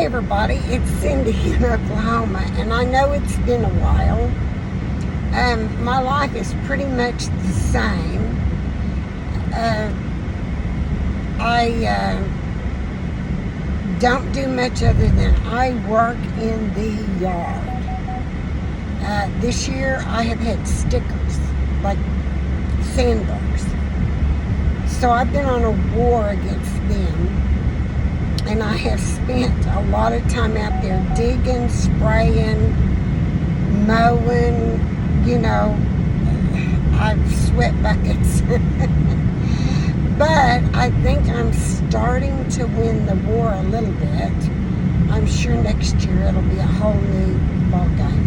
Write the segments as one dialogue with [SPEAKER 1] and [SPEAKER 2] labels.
[SPEAKER 1] Hi everybody, it's Cindy in Oklahoma, and I know it's been a while. My life is pretty much the same. I don't do much other than I work in the yard. This year I have had stickers, like sandbars. So I've been on a war against them. And I have spent a lot of time out there digging, spraying, mowing, I've sweat buckets. But I think I'm starting to win the war a little bit. I'm sure next year it'll be a whole new ball game.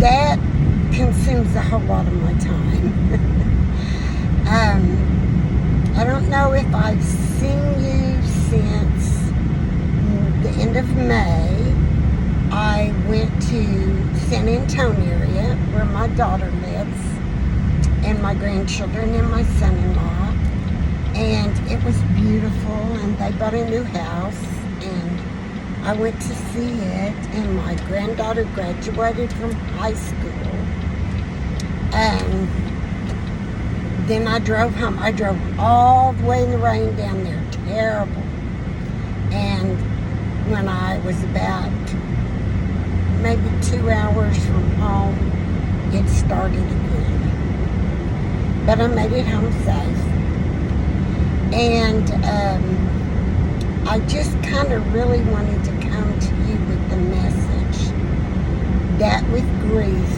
[SPEAKER 1] That consumes a whole lot of my time. I don't know if I've seen you since the end of May. I went to San Antonio area where my daughter lives and my grandchildren and my son-in-law, and it was beautiful, and they bought a new house and I went to see it, and my granddaughter graduated from high school. And then I drove home. I drove all the way in the rain down there. Terrible. And when I was about maybe 2 hours from home, it started again. But I made it home safe. And I just kind of really wanted to come to you with the message that with grief,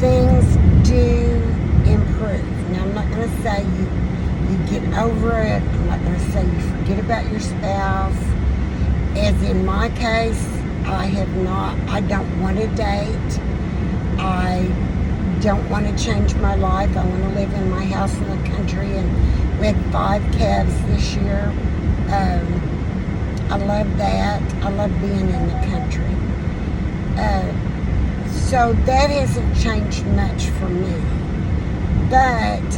[SPEAKER 1] things do improve. Now, I'm not going to say you get over it. I'm not going to say you forget about your spouse. As in my case, I don't want to date. I don't want to change my life. I want to live in my house in the country, and we had 5 calves this year. I love that. I love being in the country. So that hasn't changed much for me. But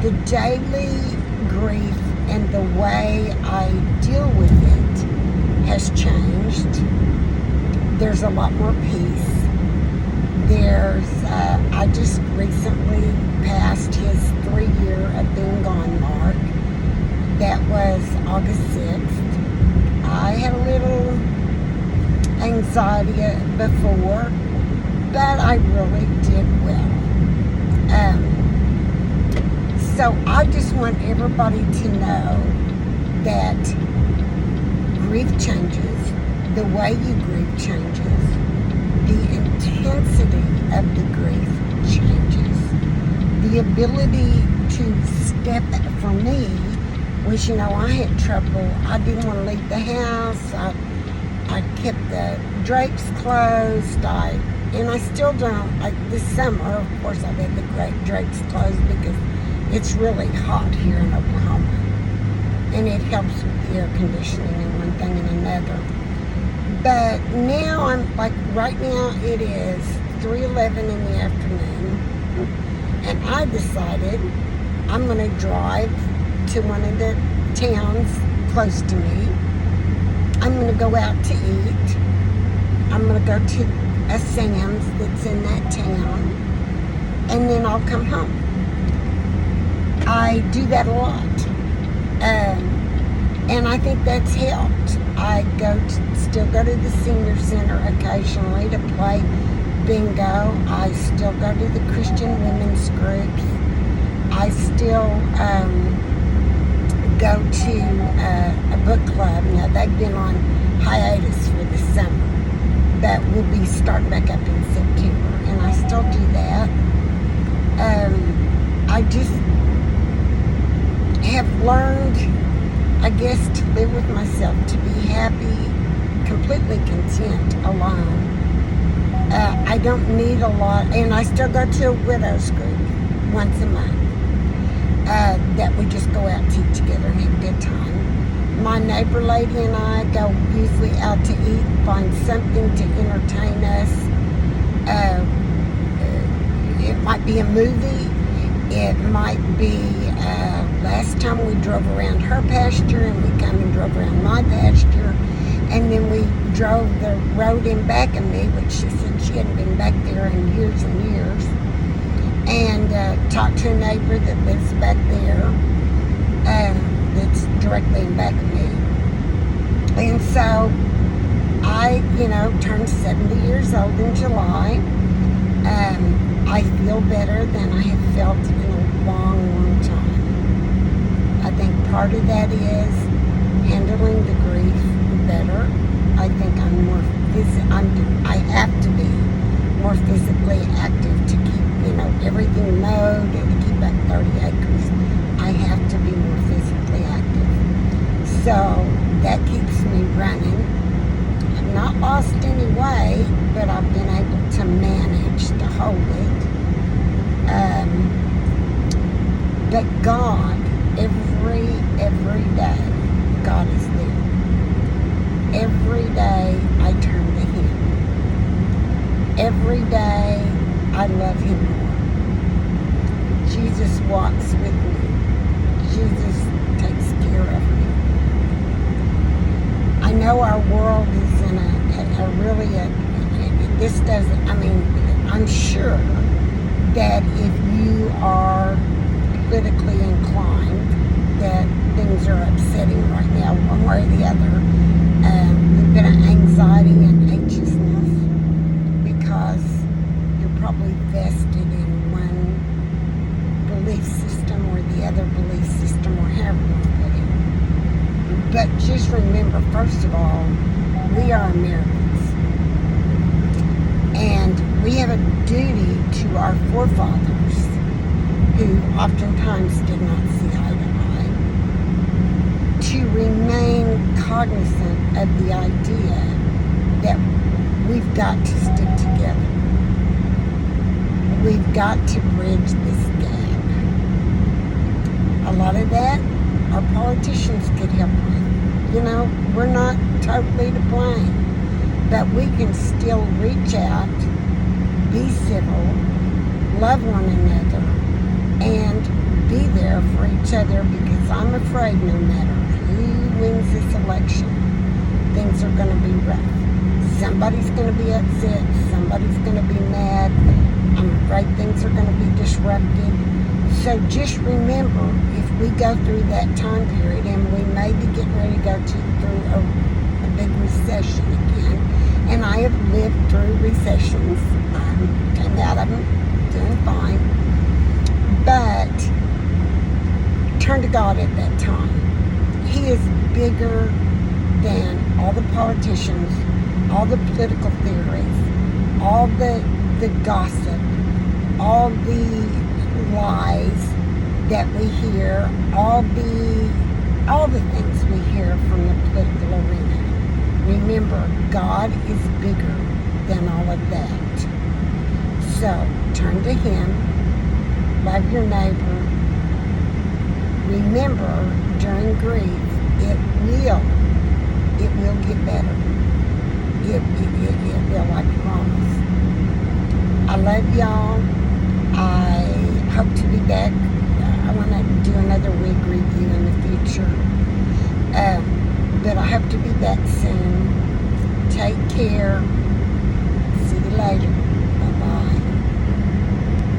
[SPEAKER 1] the daily grief and the way I deal with it has changed. There's a lot more peace. I just recently passed his 3-year of being gone mark. That was August 6th. I had a little anxiety before, but I really did well. So I just want everybody to know that grief changes, the way you grieve changes, the intensity of the grief changes, the ability to step, for me, was, I had trouble. I didn't want to leave the house. I kept the drapes closed. And I still don't. Like this summer, of course, I've had the drapes closed because it's really hot here in Oklahoma. And it helps with the air conditioning and one thing and another. But now right now it is 3:11 in the afternoon. And I decided I'm going to drive to one of the towns close to me. I'm going to go out to eat. I'm going to go to a Sam's that's in that town, and then I'll come home. I do that a lot, and I think that's helped. I still go to the senior center occasionally to play bingo. I still go to the Christian women's groups. I still go to a book club. Now, they've been on hiatus for the summer. That will be starting back up in September, and I still do that. I just have learned, I guess, to live with myself, to be happy, completely content, alone. I don't need a lot, and I still go to a widow's group once a month that we just go out to eat together and have a good time. My neighbor lady and I go usually out to eat, find something to entertain us. It might be a movie. It might be last time we drove around her pasture and we come and drove around my pasture, and then we drove the road in back of me, which she said she hadn't been back there in years and years, and talked to a neighbor that lives back there that's directly in back of me. And so I, turned 70 years old in July. I feel better than I have felt in a long, long time. I think part of that is handling the grief better. I think I'm more I have to be more physically active to keep, everything mowed and to keep that 30 acres. I have to be more physically active. So that keeps me running. I've not lost any weight, but I've been able to manage to hold it. But God, every day, God is there. Every day I turn to Him. Every day I love Him more. Jesus walks with me. Jesus takes care of me. I know our world is in I'm sure that if you are politically inclined, that things are upsetting right now, one way or the other. A bit of anxiety and anxiousness because you're probably vested in one belief system or the other belief system, or however you want to put it. But just remember, first of all, we are Americans. And we have a duty to our forefathers who oftentimes did not see eye to eye to remain cognizant of the idea that we've got to stick together. We've got to bridge this gap. A lot of that our politicians could help with. We're not totally to blame. But we can still reach out, be civil, love one another, and be there for each other, because I'm afraid no matter who wins this election, things are going to be rough. Somebody's going to be upset. Somebody's going to be mad. I'm afraid things are going to be disrupted. So just remember, if we go through that time period, and we may be getting ready to go through a big recession again, and I have lived through recessions. I came out of them doing fine. But turn to God at that time. He is bigger than all the politicians, all the political theories, all the gossip, all the lies that we hear, all the things we hear from the political arena. Remember, God is bigger than all of that. So, turn to Him. Love your neighbor. Remember, during grief, it will get better. It will, I promise. I love y'all. I hope to be back. I want to do another wig review in the future. But I hope to be back soon. Take care. See you later.